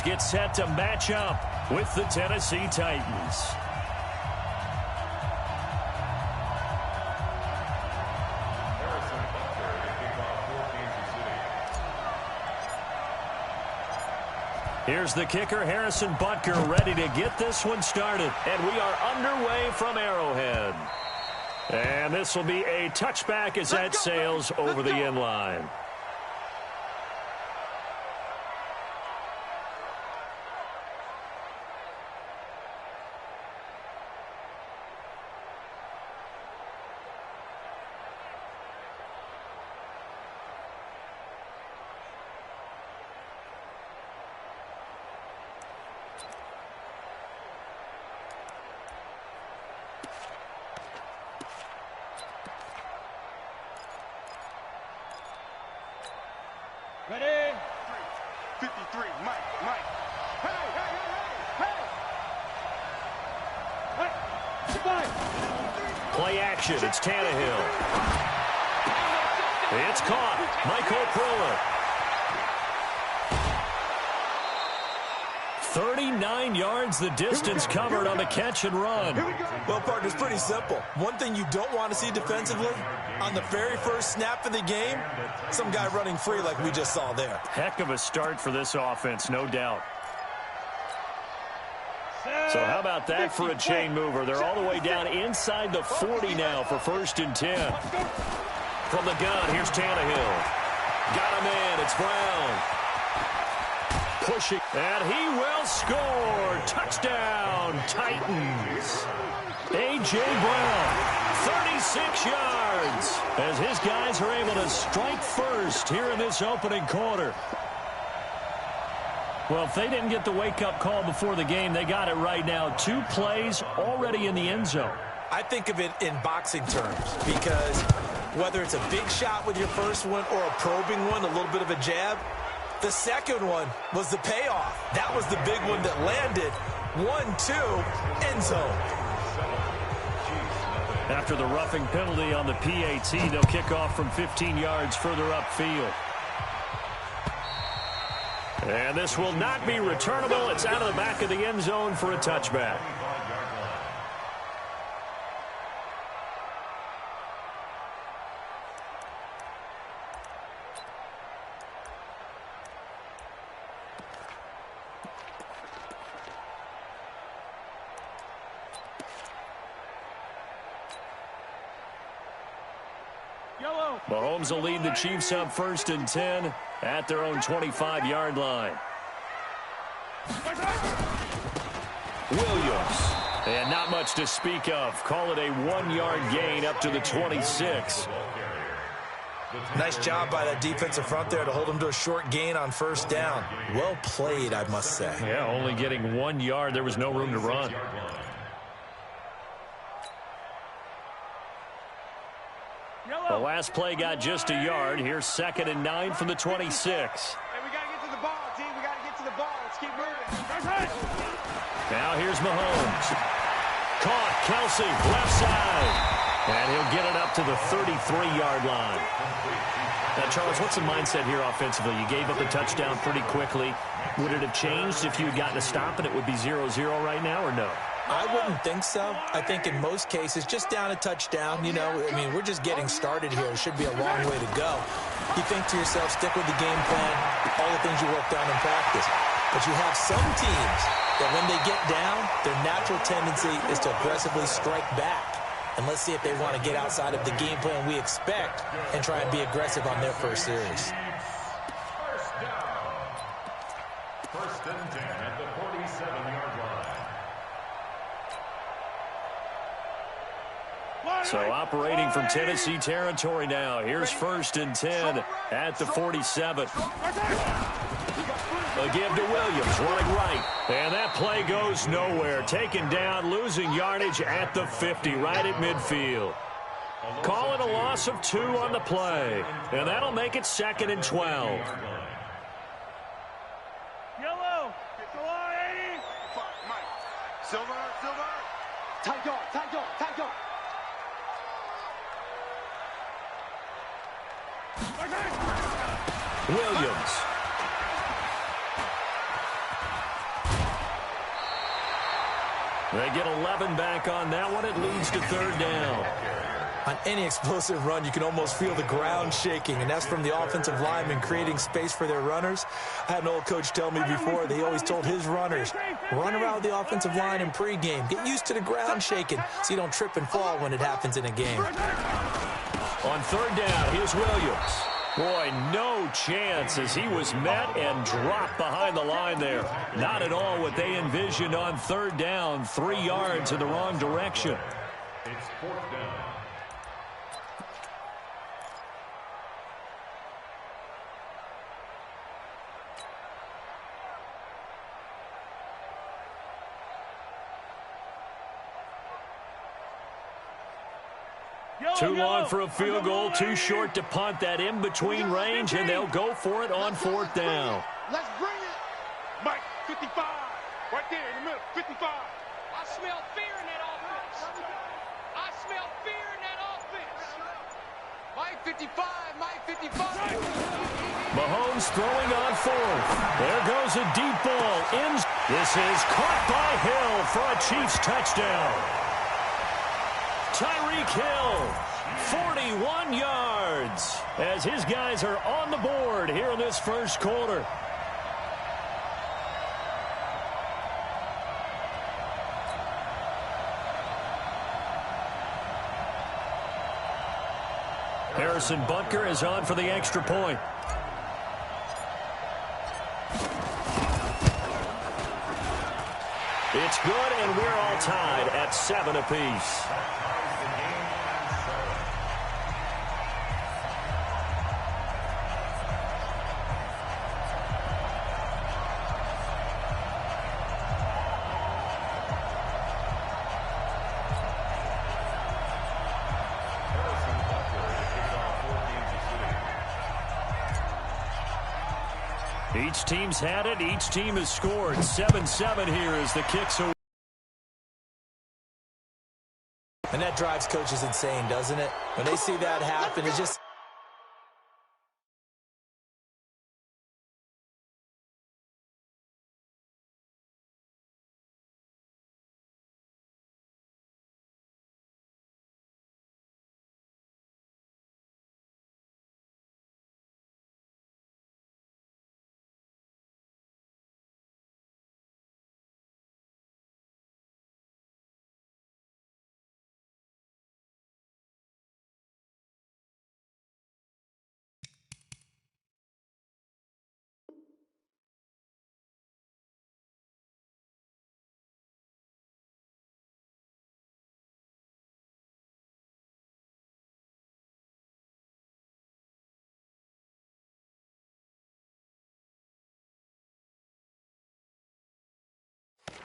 get set to match up with the Tennessee Titans. Here's the kicker, Harrison Butker, ready to get this one started. And we are underway from Arrowhead. And this will be a touchback as that sails over the end line. Ready? 53, Mike. Hey, hey, hey, hey, hey! Play action, it's Tannehill. It's caught, Michael Pruitt. 39 yards the distance covered on the catch and run. Well, partner, it's pretty simple. One thing you don't want to see defensively, on the very first snap of the game, some guy running free like we just saw there. Heck of a start for this offense, no doubt. So how about that for a chain mover? They're all the way down inside the 40 now for 1st and 10. From the gun, here's Tannehill. Got him in, it's Brown. Pushing, and he will score. Touchdown, Titans. A.J. Brown, 36 yards, as his guys are able to strike first here in this opening quarter. Well, if they didn't get the wake-up call before the game, they got it right now. 2 plays already in the end zone. I think of it in boxing terms because whether it's a big shot with your first one or a probing one, a little bit of a jab, the second one was the payoff. That was the big one that landed. 1-2, end zone. After the roughing penalty on the PAT, they'll kick off from 15 yards further upfield. And this will not be returnable. It's out of the back of the end zone for a touchback. Mahomes will lead the Chiefs up 1st and 10 at their own 25-yard line. Williams. And not much to speak of. Call it a 1-yard gain up to the 26. Nice job by that defensive front there to hold him to a short gain on 1st down. Well played, I must say. Yeah, only getting 1 yard. There was no room to run. The last play got just a yard. Here's 2nd and 9 from the 26. Hey, we got to get to the ball, team. We got to get to the ball. Let's keep moving. Now here's Mahomes. Caught, Kelsey, left side. And he'll get it up to the 33-yard line. Now, Charles, what's the mindset here offensively? You gave up a touchdown pretty quickly. Would it have changed if you had gotten a stop and it would be 0-0 right now, or no? I wouldn't think so. I think in most cases, just down a touchdown, you know, I mean, we're just getting started here. It should be a long way to go. You think to yourself, stick with the game plan, all the things you worked on in practice. But you have some teams that when they get down, their natural tendency is to aggressively strike back. And let's see if they want to get outside of the game plan we expect and try and be aggressive on their first series. 1st and 10 at the 47-yard line. So operating from Tennessee territory now. Here's 1st and 10 at the 47. A give to Williams, running right. And that play goes nowhere. Taken down, losing yardage at the 50, right at midfield. Call it a loss of 2 on the play. And that'll make it 2nd and 12. Yellow. Get the line, 80. Mike. Silver. Tight guard. Williams. They get 11 back on that one. It leads to third down. On any explosive run, you can almost feel the ground shaking, and that's from the offensive linemen creating space for their runners. I had an old coach tell me before, they always told his runners, run around the offensive line in pregame. Get used to the ground shaking so you don't trip and fall when it happens in a game. On third down, here's Williams. Boy, no chance as he was met and dropped behind the line there. Not at all what they envisioned on third down. 3 yards in the wrong direction. It's fourth down. Too long for a field goal, too short to punt. That in-between range, and they'll go for it on fourth down. Let's bring it. Mike, 55. Right there in the middle, 55. I smell fear in that offense. I smell fear in that offense. Mike 55, Mike 55. Mahomes throwing on fourth. There goes a deep ball. This is caught by Hill for a Chiefs touchdown. Tyreek Hill, 41 yards, as his guys are on the board here in this first quarter. Harrison Butker is on for the extra point. It's good, and we're all tied at 7 apiece. Each team's had it. Each team has scored. 7-7 here as the kicks away. And that drives coaches insane, doesn't it? When they see that happen, it just...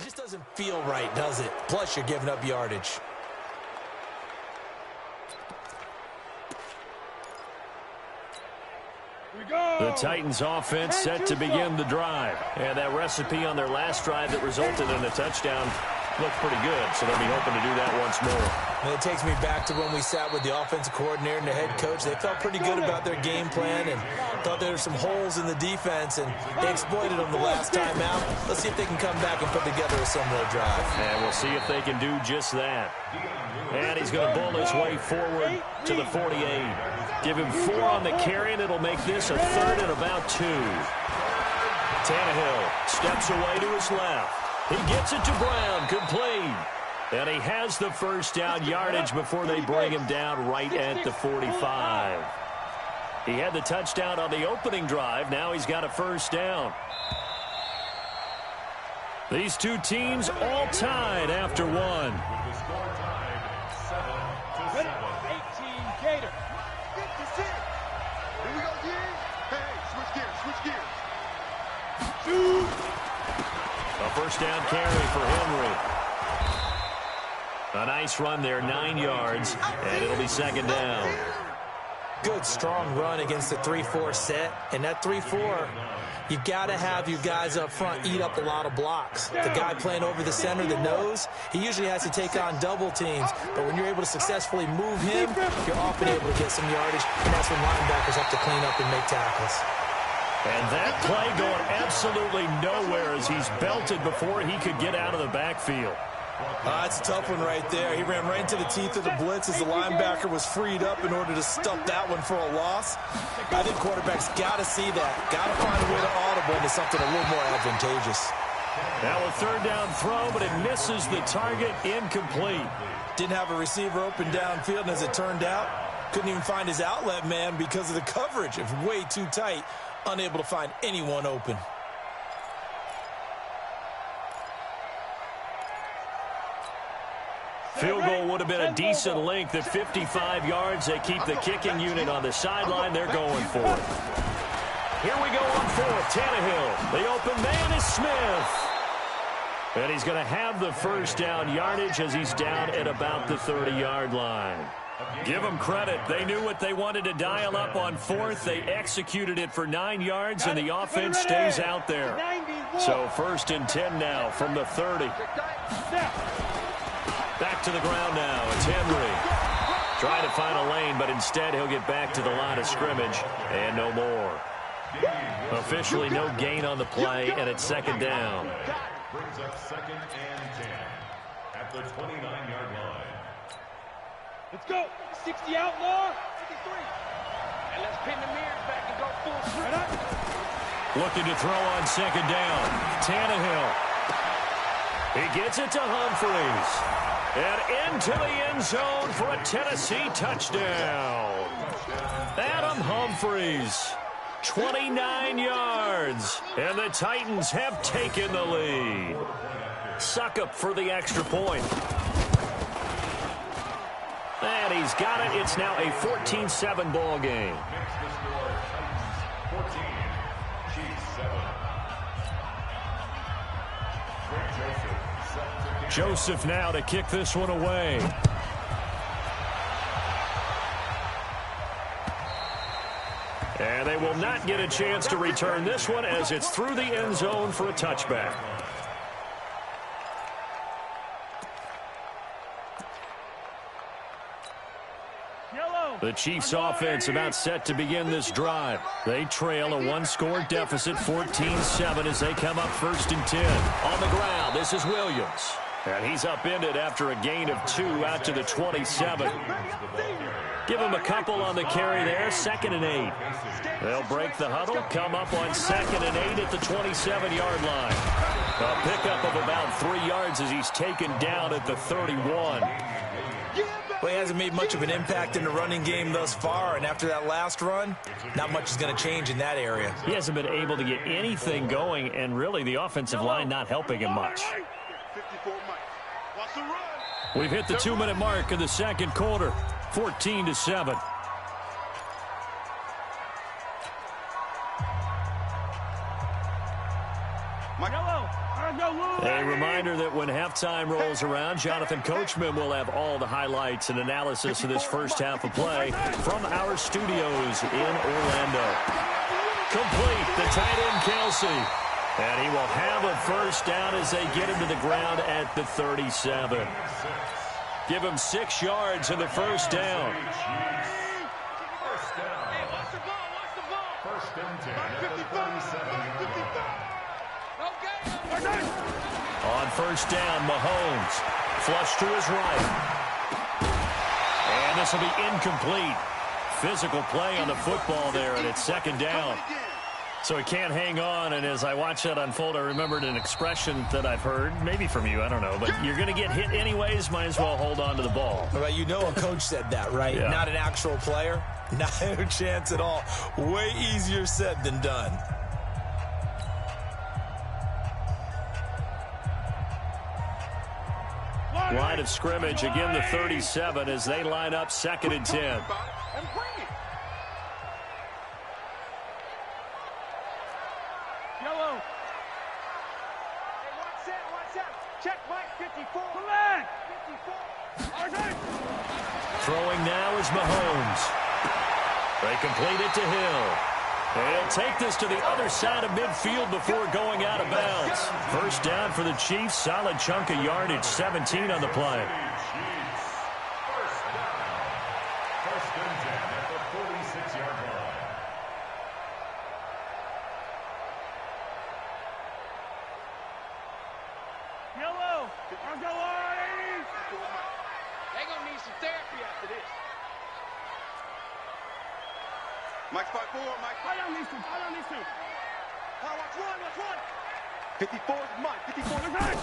It just doesn't feel right, does it? Plus, you're giving up yardage. The Titans offense set to begin the drive. And that recipe on their last drive that resulted in a touchdown looked pretty good, so they'll be hoping to do that once more. And it takes me back to when we sat with the offensive coordinator and the head coach. They felt pretty good about their game plan and thought there were some holes in the defense, and they exploited them the last time out. Let's see if they can come back and put together a similar drive. And we'll see if they can do just that. And he's going to bull his way forward to the 48. Give him 4 on the carry, and it'll make this a third and about 2. Tannehill steps away to his left. He gets it to Brown, complete. And he has the first down yardage before they bring him down right at the 45. He had the touchdown on the opening drive. Now he's got a first down. These two teams all tied after one. With the score tied 7-7. 18 Gator. That's it. Here we go, G. Hey, switch gears. A first down carry for Henry. A nice run there, 9 yards, and it'll be second down. Good, strong run against the 3-4 set. And that 3-4, you've got to have your guys up front eat up a lot of blocks. The guy playing over the center, the nose, he usually has to take on double teams. But when you're able to successfully move him, you're often able to get some yardage. And that's when linebackers have to clean up and make tackles. And that play going absolutely nowhere as he's belted before he could get out of the backfield. That's a tough one right there. He ran right into the teeth of the blitz as the linebacker was freed up in order to stuff that one for a loss. I think quarterbacks got to see that. Got to find a way to audible into something a little more advantageous. Now a third down throw, but it misses the target, incomplete. Didn't have a receiver open downfield, and as it turned out, couldn't even find his outlet man because of the coverage. It was way too tight, unable to find anyone open. Field goal would have been a decent length at 55 yards. They keep the kicking unit on the sideline. They're going for it. Here we go on fourth. Tannehill. The open man is Smith. And he's going to have the first down yardage as he's down at about the 30-yard line. Give them credit. They knew what they wanted to dial up on fourth. They executed it for 9 yards, and the offense stays out there. So first and 10 now from the 30. Back to the ground now. It's Henry. Trying to find a lane, but instead he'll get back to the line of scrimmage, and no more. Officially no gain on the play, and it's second down. Brings up second and 10 at the 29-yard line. Let's go. 60 out more. 53. And let's pin the mirrors back and go full sprint. Looking to throw on second down. Tannehill. He gets it to Humphries. And into the end zone for a Tennessee touchdown. Adam Humphries. 29 yards. And the Titans have taken the lead. Suckup for the extra point. And he's got it. It's now a 14-7 ball game. Makes the score Titans 14, Chiefs 7. Joseph now to kick this one away. And they will not get a chance to return this one as it's through the end zone for a touchback. The Chiefs offense about set to begin this drive. They trail a one-score deficit, 14-7, as they come up first and 10. On the ground, this is Williams. And he's upended after a gain of 2 out to the 27. Give him a couple on the carry there, second and 8. They'll break the huddle, come up on second and 8 at the 27-yard line. A pickup of about 3 yards as he's taken down at the 31. Well, he hasn't made much of an impact in the running game thus far, and after that last run, not much is going to change in that area. He hasn't been able to get anything going, and really the offensive line not helping him much. We've hit the 2-minute mark in the second quarter, 14-7. A reminder that when halftime rolls around, Jonathan Coachman will have all the highlights and analysis of this first half of play from our studios in Orlando. Complete, the tight end Kelsey. And he will have a first down as they get him to the ground at the 37. Give him 6 yards in the first down. First and 10 at the 37-yard line. On first down, Mahomes. Flush to his right. And this will be incomplete. Physical play on the football there, and it's second down. So he can't hang on, and as I watch that unfold, I remembered an expression that I've heard, maybe from you, I don't know, but you're going to get hit anyways, might as well hold on to the ball. Well, you know a coach said that, right? Yeah. Not an actual player. Not a chance at all. Way easier said than done. Line of scrimmage, again the 37 as they line up second and 10. Yellow. Hey, watch out. Check Mike, 54. 54. Throwing now is Mahomes. They complete it to Hill. And he'll take this to the other side of midfield before going out of bounds. First down for the Chiefs. Solid chunk of yardage, 17 on the play. First down. First and 10 at the 46-yard line. Yellow. Let's go on, 80. They gonna need some therapy after this. Mike's 5-4, Mike. Fight on these two. Watch one. 54 is Mike. 54 is Mike.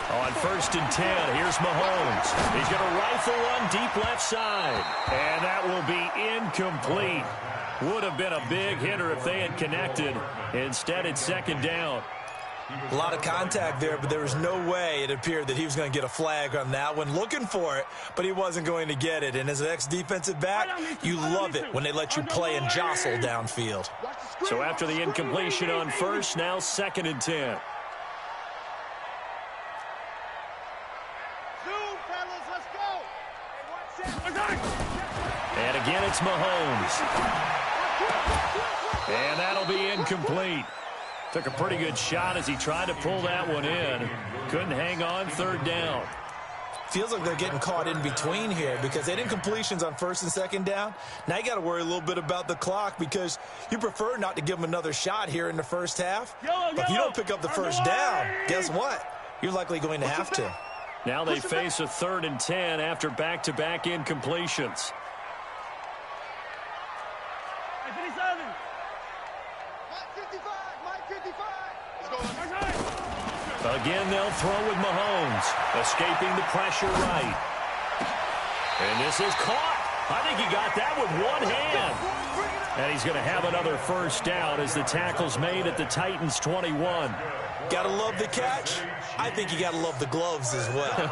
On 1st and 10, here's Mahomes. He's going to rifle one deep left side. And that will be incomplete. Would have been a big hitter if they had connected. Instead, it's 2nd down. A lot of contact there, but there was no way it appeared that he was going to get a flag on that one. Looking for it, but he wasn't going to get it. And as an ex-defensive back, you love it when they let you play and jostle downfield. So after the incompletion on 1st, now 2nd and 10. And again, it's Mahomes. And that'll be incomplete. Took a pretty good shot as he tried to pull that one in. Couldn't hang on, 3rd down. Feels like they're getting caught in between here because they had incompletions on 1st and 2nd down. Now you got to worry a little bit about the clock because you prefer not to give them another shot here in the first half. But if you don't pick up the 1st down, guess what? You're likely going to have to. Now they face a 3rd and 10 after back-to-back incompletions. Again, they'll throw with Mahomes, escaping the pressure right. And this is caught. I think he got that with one hand. And he's going to have another 1st down as the tackle's made at the Titans' 21. Got to love the catch. I think you got to love the gloves as well.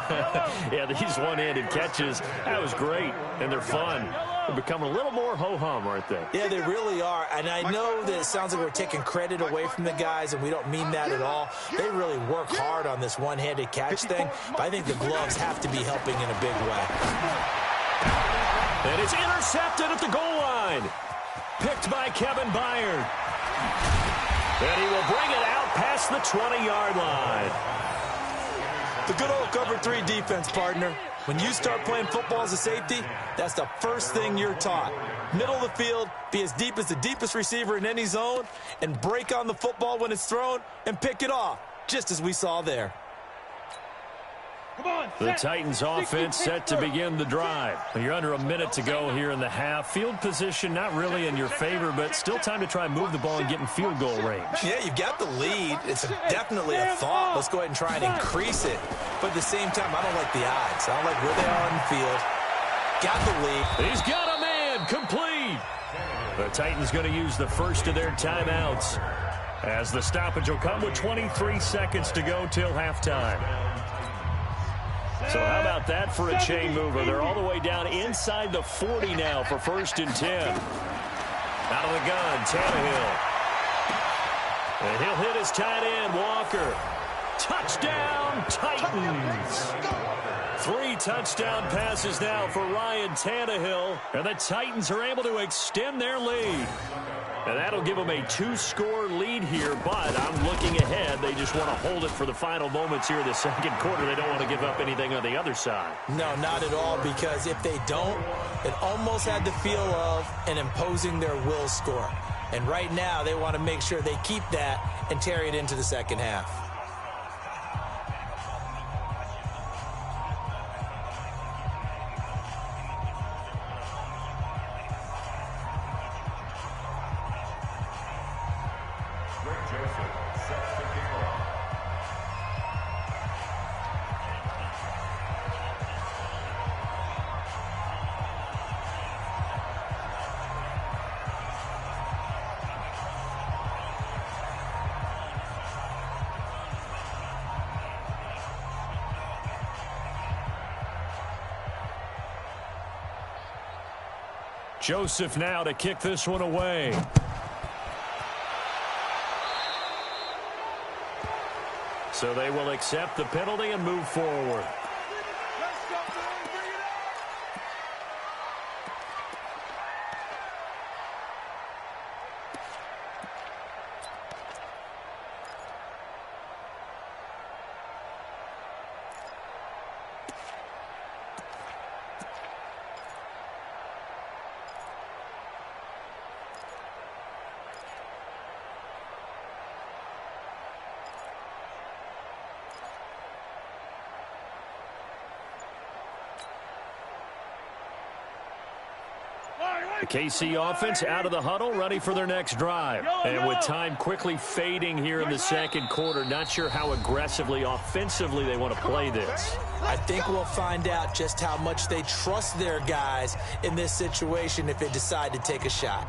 Yeah, these one-handed catches, that was great, and they're fun. They're becoming a little more ho-hum, aren't they? Yeah, they really are. And I know that it sounds like we're taking credit away from the guys, and we don't mean that at all. They really work hard on this one-handed catch thing, but I think the gloves have to be helping in a big way. And it's intercepted at the goal line. Picked by Kevin Byard. And he will bring it out past the 20-yard line. The good old cover 3 defense, partner. When you start playing football as a safety, that's the first thing you're taught. Middle of the field, be as deep as the deepest receiver in any zone, and break on the football when it's thrown and pick it off, just as we saw there. The Titans offense set to begin the drive. You're under a minute to go here in the half. Field position not really in your favor, but still time to try and move the ball and get in field goal range. Yeah, you've got the lead. It's definitely a thought. Let's go ahead and try and increase it. But at the same time, I don't like the odds. I don't like where they are on the field. Got the lead. He's got a man. Complete. The Titans going to use the first of their timeouts as the stoppage will come with 23 seconds to go till halftime. So how about that for a chain mover? They're all the way down inside the 40 now for 1st and 10. Out of the gun, Tannehill. And he'll hit his tight end, Walker. Touchdown, Titans. 3 touchdown passes now for Ryan Tannehill. And the Titans are able to extend their lead. And that'll give them a 2-score lead here, but I'm looking ahead. They just want to hold it for the final moments here in the 2nd quarter. They don't want to give up anything on the other side. No, not at all, because if they don't, it almost had the feel of an imposing their will score. And right now, they want to make sure they keep that and carry it into the 2nd half. Joseph now to kick this one away. So they will accept the penalty and move forward. The KC offense out of the huddle, ready for their next drive. And with time quickly fading here in the second quarter, not sure how aggressively, offensively they want to play this. I think we'll find out just how much they trust their guys in this situation if they decide to take a shot.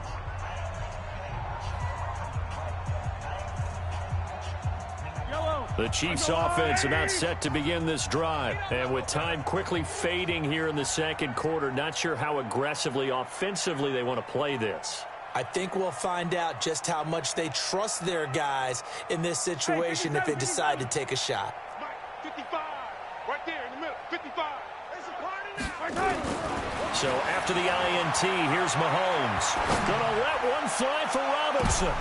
The Chiefs offense about set to begin this drive. And with time quickly fading here in the second quarter, not sure how aggressively, offensively they want to play this. I think we'll find out just how much they trust their guys in this situation if they decide to take a shot. 55, right there in the middle, 55. There's a party now. So after the INT, here's Mahomes. Gonna let one fly for Robinson.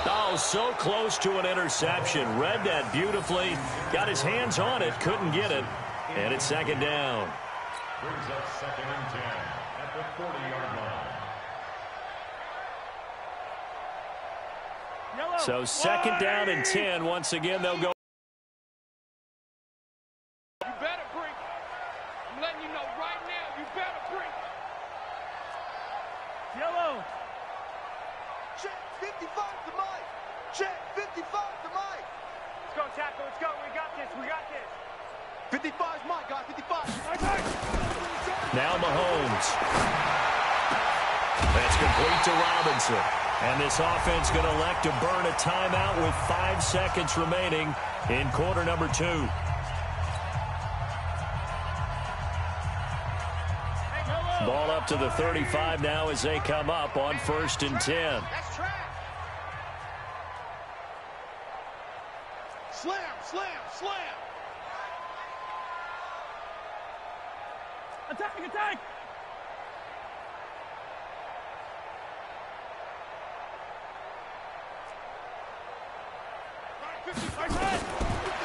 Oh, so close to an interception. Read that beautifully. Got his hands on it, couldn't get it. And it's second down. Brings up 2nd and 10 at the 40-yard line. So second down and 10. Once again, they'll go. You better bring it. I'm letting you know right now, you better bring it. Yellow. Check 55 to Mike. Check 55 to Mike. Let's go, tackle. Let's go. We got this. We got this. 55 is Mike, guys. 55. Now Mahomes. That's complete to Robinson. And this offense going to elect to burn a timeout with 5 seconds remaining in quarter number 2. Ball up to the 35 now as they come up on 1st and 10. That's trash. Slam, slam, slam. Attack, attack.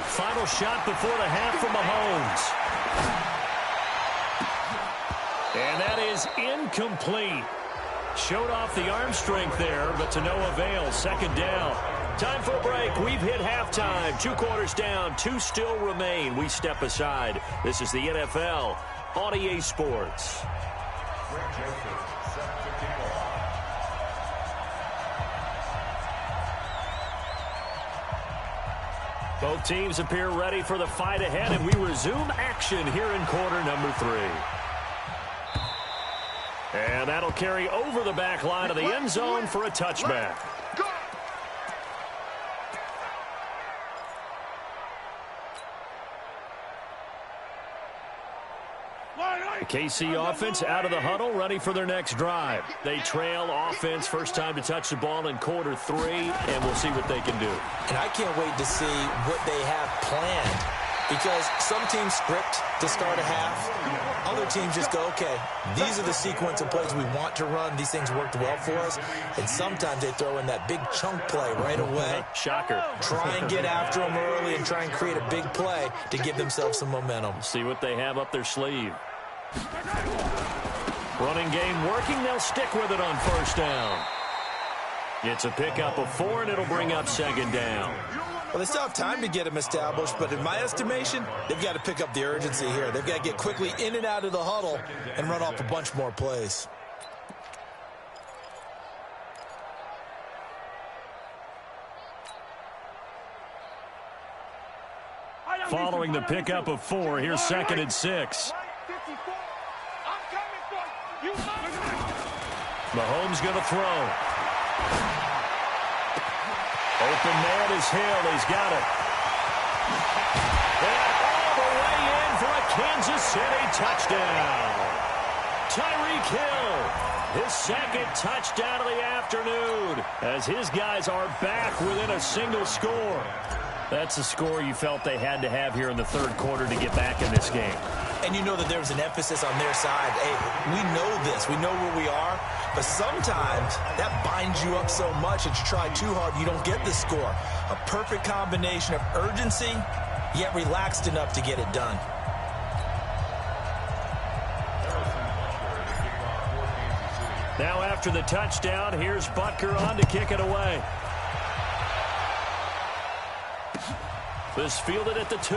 Final shot before the half from Mahomes. And that is incomplete. Showed off the arm strength there, but to no avail. Second down. Time for a break. We've hit halftime. 2 quarters down. 2 still remain. We step aside. This is the NFL on EA Sports. Both teams appear ready for the fight ahead, and we resume action here in quarter number 3. And that'll carry over the back line of the end zone for a touchback. The KC offense out of the huddle, ready for their next drive. They trail offense, first time to touch the ball in quarter 3, and we'll see what they can do. And I can't wait to see what they have planned, because some teams script to start a half. Other teams just go, okay, these are the sequence of plays we want to run. These things worked well for us. And sometimes they throw in that big chunk play right away. Shocker. Try and get after them early and try and create a big play to give themselves some momentum. See what they have up their sleeve. Running game working. They'll stick with it on first down. It's a pickup of 4, and it'll bring up second down. Well, they still have time to get them established, but in my estimation, they've got to pick up the urgency here. They've got to get quickly in and out of the huddle and run off a bunch more plays. Following the pickup of 4, here's 2nd and 6. Mahomes going to throw. Open man is Hill. He's got it. And all the way in for a Kansas City touchdown. Tyreek Hill, his 2nd touchdown of the afternoon, as his guys are back within a single score. That's a score you felt they had to have here in the 3rd quarter to get back in this game. And you know that there was an emphasis on their side. Hey, we know this. We know where we are. But sometimes that binds you up so much that you try too hard, you don't get the score. A perfect combination of urgency, yet relaxed enough to get it done. Now after the touchdown, here's Butker on to kick it away. This fielded at the 2.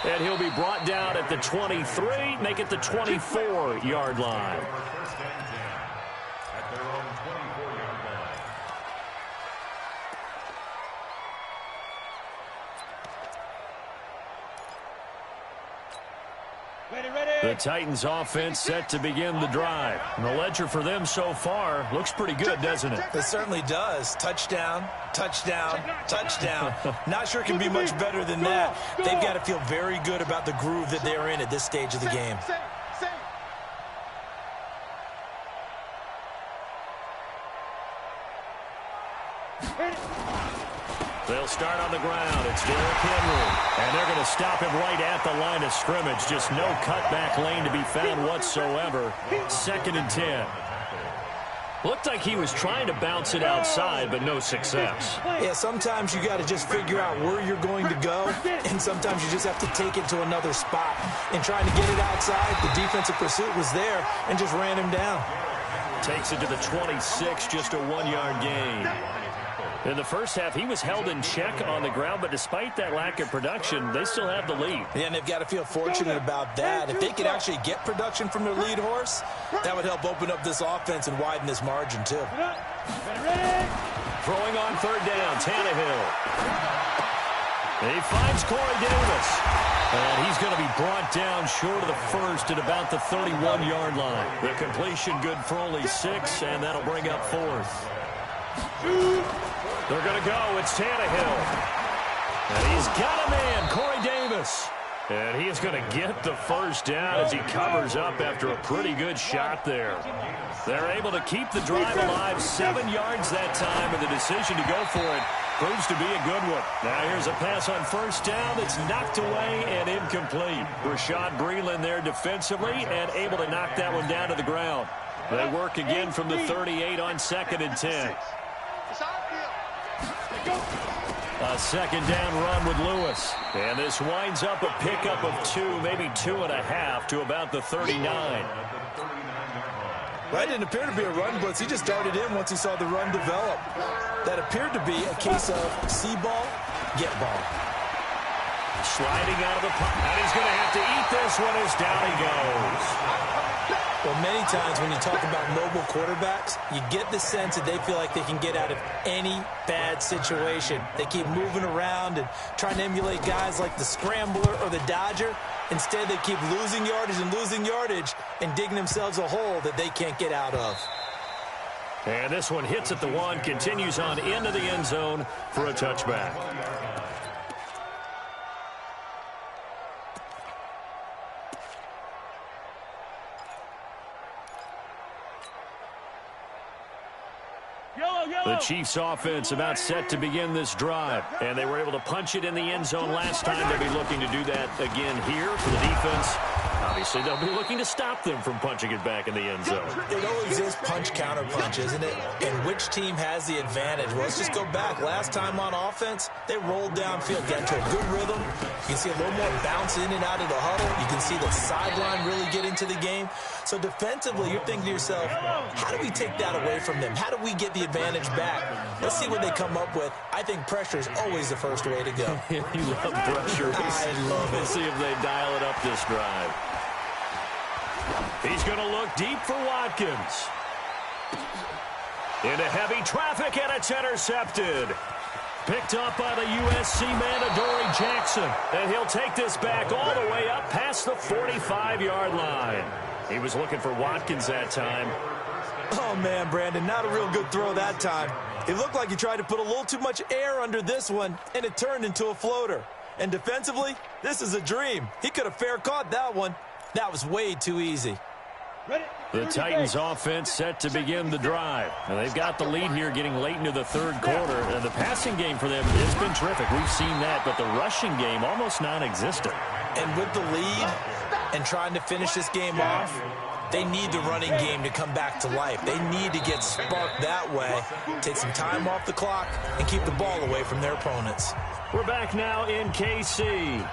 And he'll be brought down at the 23, make it the 24-yard line. First and 10 at their own 24-yard line. The Titans offense set to begin the drive. And the ledger for them so far looks pretty good, doesn't it? It certainly does. Touchdown, touchdown, touchdown. Not sure it can be much better than that. They've got to feel very good about the groove that they're in at this stage of the game. They'll start on the ground. It's Derrick Henry. And they're going to stop him right at the line of scrimmage. Just no cutback lane to be found whatsoever. 2nd and 10. Looked like he was trying to bounce it outside, but no success. Yeah, sometimes you got to just figure out where you're going to go, and sometimes you just have to take it to another spot. And trying to get it outside, the defensive pursuit was there and just ran him down. Takes it to the 26, just a 1-yard gain. In the first half, he was held in check on the ground, but despite that lack of production, they still have the lead. Yeah, and they've got to feel fortunate about that. If they could actually get production from their lead horse, that would help open up this offense and widen this margin, too. Throwing on 3rd down, Tannehill. He finds Corey Davis. And he's going to be brought down short of the first at about the 31-yard line. The completion good for only 6, and that'll bring up 4th. They're going to go. It's Tannehill. And he's got a man, Corey Davis. And he is going to get the first down as he covers up after a pretty good shot there. They're able to keep the drive alive, 7 yards that time, and the decision to go for it proves to be a good one. Now here's a pass on 1st down that's knocked away and incomplete. Rashad Breeland there defensively and able to knock that one down to the ground. They work again from the 38 on 2nd and 10. A 2nd down run with Lewis. And this winds up a pickup of 2, maybe 2.5 to about the 39. That didn't appear to be a run blitz. He just darted in once he saw the run develop. That appeared to be a case of see ball, get ball. Sliding out of the pocket. And he's going to have to eat this one as down he goes. Well, many times when you talk about mobile quarterbacks, you get the sense that they feel like they can get out of any bad situation. They keep moving around and trying to emulate guys like the Scrambler or the Dodger. Instead, they keep losing yardage and digging themselves a hole that they can't get out of. And this one hits at the 1, continues on into the end zone for a touchback. The Chiefs offense about set to begin this drive, and they were able to punch it in the end zone last time. They'll be looking to do that again here for the defense. Obviously, they'll be looking to stop them from punching it back in the end zone. It always is punch-counter punch, isn't it? And which team has the advantage? Well, let's just go back. Last time on offense, they rolled downfield, got into a good rhythm. You can see a little more bounce in and out of the huddle. You can see the sideline really get into the game. So defensively, you're thinking to yourself, how do we take that away from them? How do we get the advantage back? Let's see what they come up with. I think pressure is always the first way to go. You love pressure. I love it. We'll see if they dial it up this drive. He's going to look deep for Watkins. Into heavy traffic, and it's intercepted. Picked up by the USC man, Adoree Jackson. And he'll take this back all the way up past the 45-yard line. He was looking for Watkins that time. Oh, man, Brandon, not a real good throw that time. It looked like he tried to put a little too much air under this one, and it turned into a floater. And defensively, this is a dream. He could have fair caught that one. That was way too easy. The Titans offense set to begin the drive. And they've got the lead here getting late into the 3rd quarter. And the passing game for them has been terrific. We've seen that, but the rushing game almost non-existent. And with the lead and trying to finish this game off, they need the running game to come back to life. They need to get sparked that way, take some time off the clock, and keep the ball away from their opponents. We're back now in KC.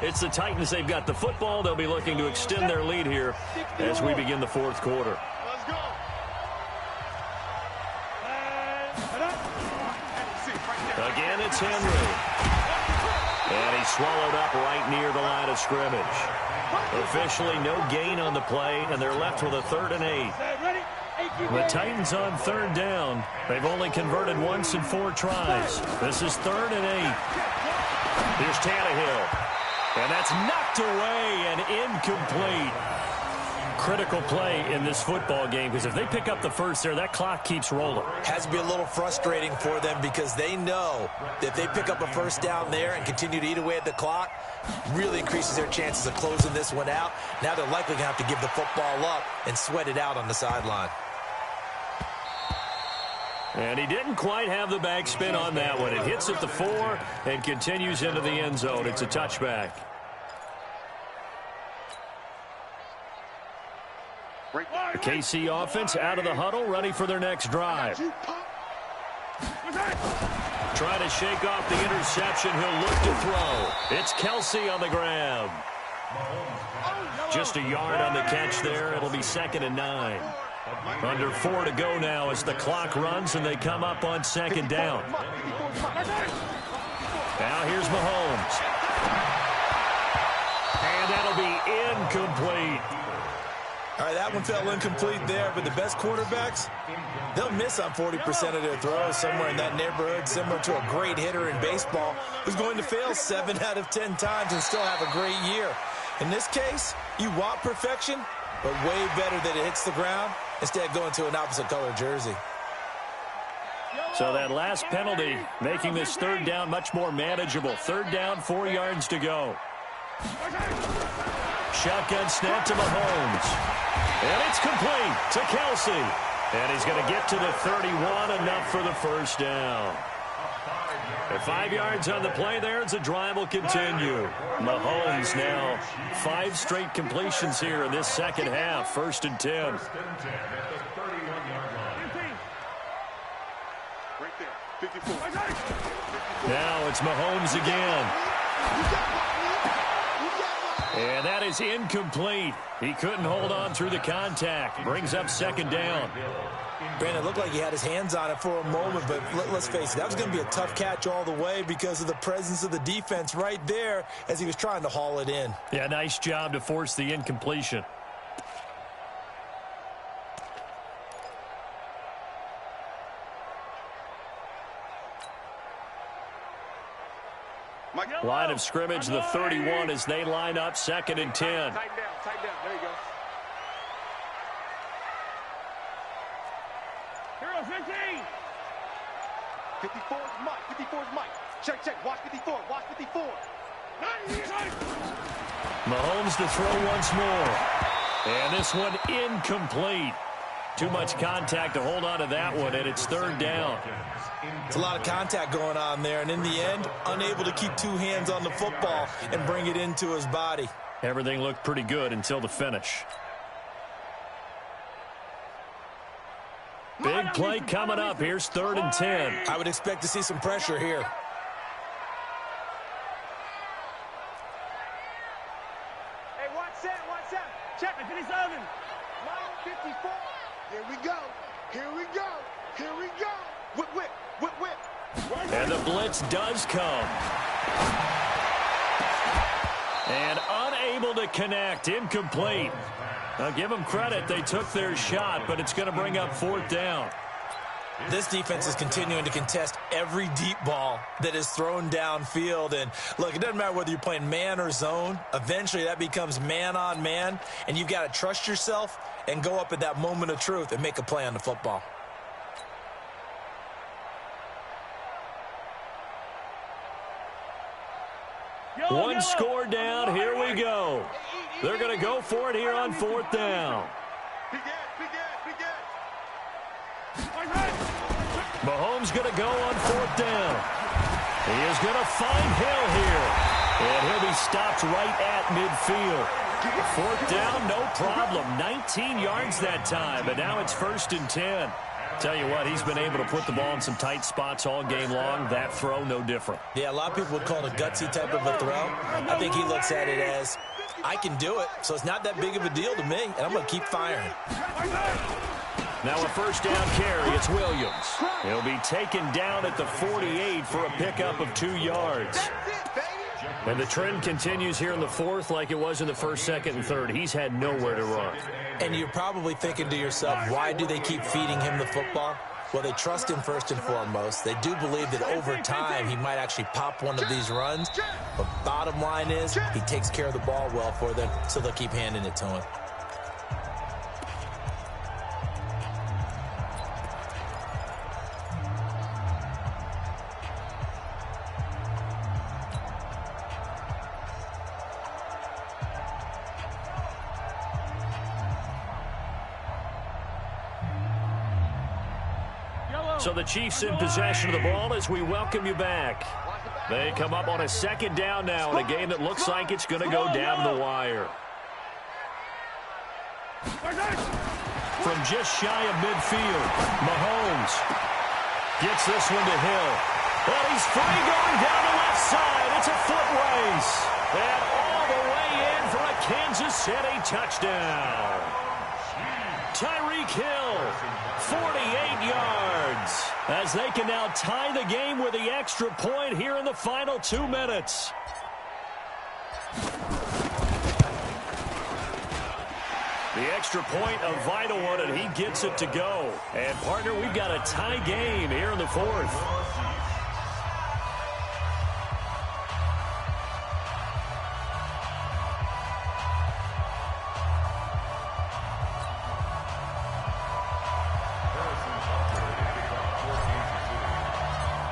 It's the Titans. They've got the football. They'll be looking to extend their lead here as we begin the 4th quarter. Let's go. Again, it's Henry. And he's swallowed up right near the line of scrimmage. Officially no gain on the play, and they're left with a 3rd and 8. The Titans on 3rd down. They've only converted once in 4 tries. This is 3rd and 8. Here's Tannehill. And that's knocked away and incomplete. Critical play in this football game, because if they pick up the first there, that clock keeps rolling. Has to be a little frustrating for them because they know that if they pick up a first down there and continue to eat away at the clock, really increases their chances of closing this one out. Now they're likely going to have to give the football up and sweat it out on the sideline. And he didn't quite have the backspin on that one. It hits at the 4 and continues into the end zone. It's a touchback. The KC offense out of the huddle, ready for their next drive. Trying to shake off the interception. He'll look to throw. It's Kelsey on the grab. Just a yard on the catch there. It'll be 2nd and 9. Under 4 to go now as the clock runs and they come up on 2nd down. Now here's Mahomes. And that'll be incomplete. All right, that one fell incomplete there, but the best quarterbacks, they'll miss on 40% of their throws, somewhere in that neighborhood, similar to a great hitter in baseball who's going to fail 7 out of 10 times and still have a great year. In this case, you want perfection, but way better that it hits the ground instead of going to an opposite color jersey. So that last penalty making this 3rd down much more manageable. 3rd down, 4 yards to go. Shotgun snap to Mahomes. And it's complete to Kelsey. And he's going to get to the 31, enough for the first down. At 5 yards on the play there, as the drive will continue. Mahomes now 5 straight completions here in this second half. 1st and 10. Now it's Mahomes again. And that is incomplete. He couldn't hold on through the contact. Brings up 2nd down. Brandon, it looked like he had his hands on it for a moment, but let's face it, that was going to be a tough catch all the way because of the presence of the defense right there as he was trying to haul it in. Yeah, nice job to force the incompletion. Line of scrimmage, the 31, as they line up 2nd and 10. Tighten down, there you go. Hero 15. 54 is Mike, 54 is Mike. Check, watch 54, watch 54. Mahomes to throw once more. And this one incomplete. Too much contact to hold on to that one, and it's 3rd down. It's a lot of contact going on there, and in the end, unable to keep 2 hands on the football and bring it into his body. Everything looked pretty good until the finish. Big play coming up. Here's 3rd and 10. I would expect to see some pressure here. Hey, watch that. Check it, 57. Line 54. Here we go. Whip. And the blitz does come. And unable to connect. Incomplete. Now give them credit. They took their shot, but it's going to bring up 4th down. This defense is continuing to contest every deep ball that is thrown downfield. And look, it doesn't matter whether you're playing man or zone. Eventually that becomes man on man, and you've got to trust yourself and go up at that moment of truth and make a play on the football. One score down. Here we go. They're going to go for it here on 4th down. Mahomes going to go on 4th down. He is going to find Hill here. And he'll be stopped right at midfield. 4th down, no problem. 19 yards that time, but now it's 1st and 10. Tell you what, he's been able to put the ball in some tight spots all game long. That throw, no different. Yeah, a lot of people would call it a gutsy type of a throw. I think he looks at it as, I can do it, so it's not that big of a deal to me, and I'm going to keep firing. Now a 1st down carry. It's Williams. He'll be taken down at the 48 for a pickup of 2 yards. And the trend continues here in the fourth like it was in the first, second, and third. He's had nowhere to run. And you're probably thinking to yourself, why do they keep feeding him the football? Well, they trust him first and foremost. They do believe that over time he might actually pop one of these runs. But bottom line is he takes care of the ball well for them, so they'll keep handing it to him. So the Chiefs in possession of the ball as we welcome you back. They come up on a second down now in a game that looks like it's going to go down the wire. From just shy of midfield, Mahomes gets this one to Hill. Well, he's free going down the left side. It's a foot race. And all the way in for a Kansas City touchdown. Tyreek Hill, 48 yards, as they can now tie the game with the extra point here in the final 2 minutes. The extra point, a vital one, and he gets it to go. And, partner, we've got a tie game here in the fourth.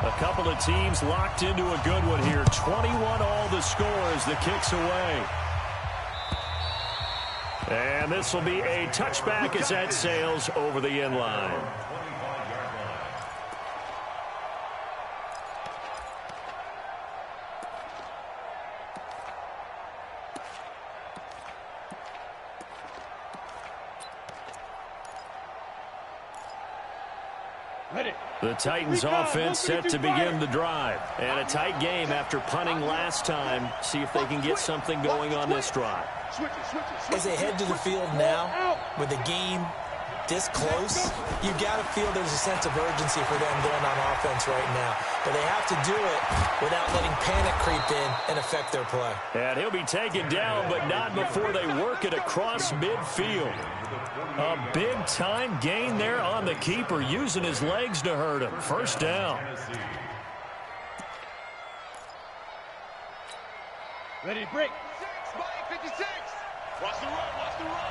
A couple of teams locked into a good one here. 21 all the score as the kick's away. And this will be a touchback as that sails over the end line. The Titans offense set to begin the drive. And a tight game after punting last time. See if they can get something going on this drive. As they head to the field now, with the game this close, you got to feel there's a sense of urgency for them going on offense right now. But they have to do it without letting panic creep in and affect their play. And he'll be taken down, but not before they work it across midfield. A big-time gain there on the keeper, using his legs to hurt him. First down. Ready to break. 56. Watch the run, watch the run.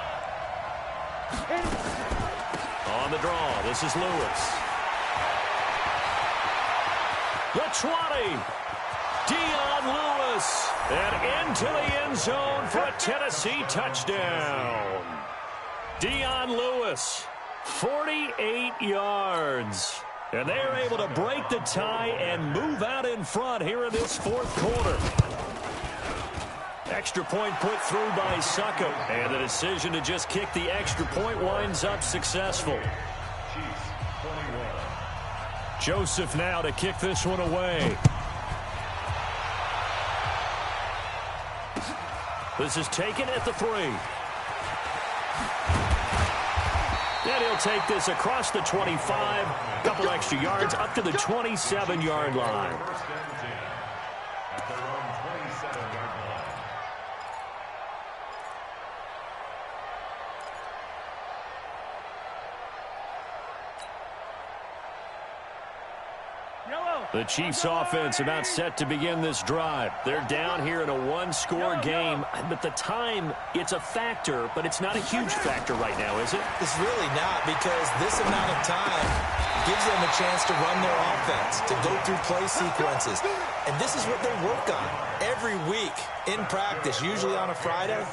On the draw, this is Lewis. The 20. Dion Lewis. And into the end zone for a Tennessee touchdown. Dion Lewis, 48 yards. And they are able to break the tie and move out in front here in this fourth quarter. Extra point put through by Succo. And the decision to just kick the extra point winds up successful. Joseph now to kick this one away. This is taken at the 3. And he'll take this across the 25. Couple extra yards up to the 27-yard line. The Chiefs offense about set to begin this drive. They're down here in a one-score game, but the time, it's a factor, but it's not a huge factor right now, is it? It's really not, because this amount of time gives them a chance to run their offense, to go through play sequences. And this is what they work on every week in practice, usually on a Friday.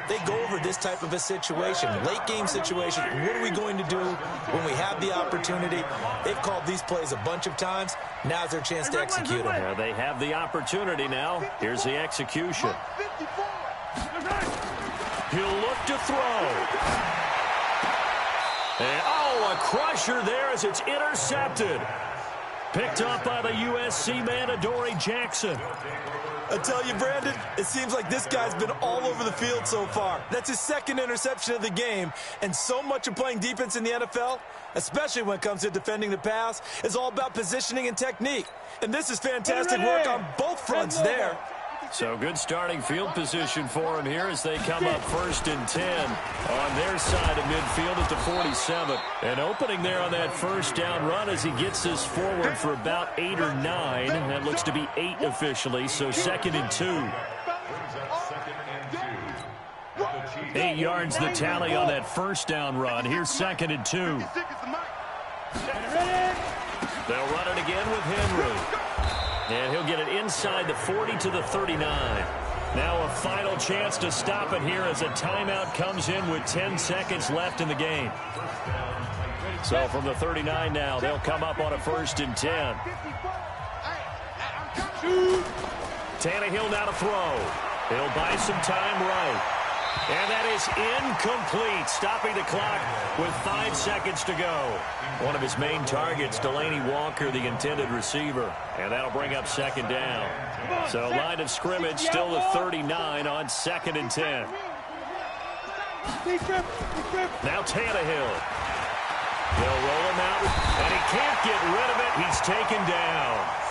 They go over this type of a situation, late-game situation. What are we going to do when we have the opportunity? They've called these plays a bunch of times. Now's their chance to execute them. Yeah, they have the opportunity now. Here's the execution. He'll look to throw. And, oh, a crusher there as it's intercepted. Picked up by the USC man, Adoree Jackson. I tell you, Brandon, it seems like this guy's been all over the field so far. That's his second interception of the game. And so much of playing defense in the NFL, especially when it comes to defending the pass, is all about positioning and technique. And this is fantastic work on both fronts there. So good starting field position for him here as they come up 1st and 10 on their side of midfield at the 47. And opening there on that first down run as he gets this forward for about 8 or 9. That looks to be 8 officially, so 2nd and 2. 8 yards the tally on that first down run. Here's 2nd and 2. They'll run it again with Henry. And he'll get it inside the 40 to the 39. Now a final chance to stop it here as a timeout comes in with 10 seconds left in the game. So from the 39 now, they'll come up on a 1st and 10. Tannehill now to throw. He'll buy some time right. And that is incomplete, stopping the clock with 5 seconds to go. One of his main targets, Delaney Walker, the intended receiver. And that'll bring up 2nd down. So line of scrimmage still the 39 on 2nd and 10. Now Tannehill. They'll roll him out, and he can't get rid of it. He's taken down.